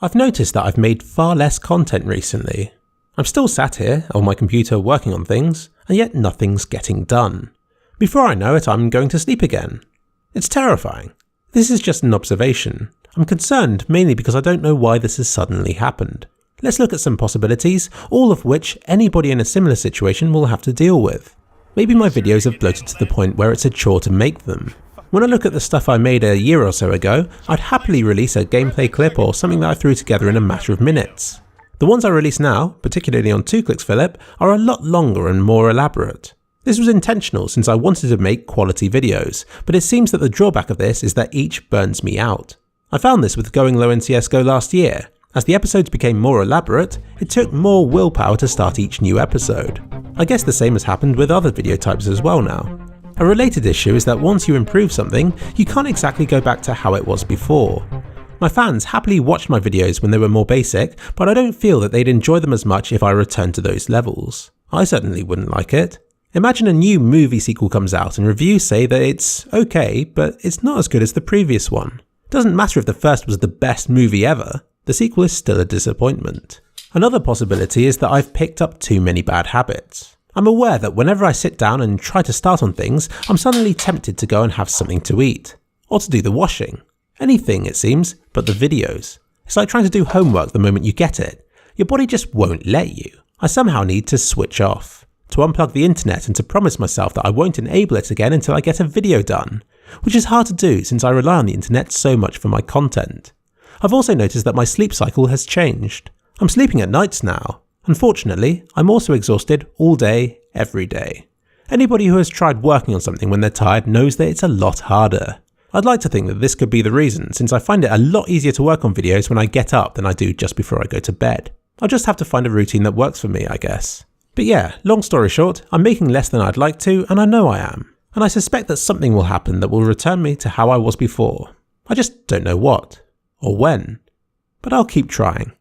I've noticed that I've made far less content recently. I'm still sat here on my computer working on things, and yet nothing's getting done. Before I know it, I'm going to sleep again. It's terrifying. This is just an observation. I'm concerned mainly because I don't know why this has suddenly happened. Let's look at some possibilities, all of which anybody in a similar situation will have to deal with. Maybe my videos have bloated to the point where it's a chore to make them. When I look at the stuff I made a year or so ago, I'd happily release a gameplay clip or something that I threw together in a matter of minutes. The ones I release now, particularly on kliksphilip, are a lot longer and more elaborate. This was intentional since I wanted to make quality videos, but it seems that the drawback of this is that each burns me out. I found this with going low in CSGO last year. As the episodes became more elaborate, it took more willpower to start each new episode. I guess the same has happened with other video types as well now. A related issue is that once you improve something, you can't exactly go back to how it was before. My fans happily watched my videos when they were more basic, but I don't feel that they'd enjoy them as much if I returned to those levels. I certainly wouldn't like it. Imagine a new movie sequel comes out and reviews say that it's okay, but it's not as good as the previous one. Doesn't matter if the first was the best movie ever, the sequel is still a disappointment. Another possibility is that I've picked up too many bad habits. I'm aware that whenever I sit down and try to start on things, I'm suddenly tempted to go and have something to eat. Or to do the washing. Anything, it seems, but the videos. It's like trying to do homework the moment you get it. Your body just won't let you. I somehow need to switch off. To unplug the internet and to promise myself that I won't enable it again until I get a video done. Which is hard to do since I rely on the internet so much for my content. I've also noticed that my sleep cycle has changed. I'm sleeping at nights now. Unfortunately, I'm also exhausted all day, every day. Anybody who has tried working on something when they're tired knows that it's a lot harder. I'd like to think that this could be the reason, since I find it a lot easier to work on videos when I get up than I do just before I go to bed. I'll just have to find a routine that works for me, I guess. But yeah, long story short, I'm making less than I'd like to, and I know I am. And I suspect that something will happen that will return me to how I was before. I just don't know what, or when. But I'll keep trying.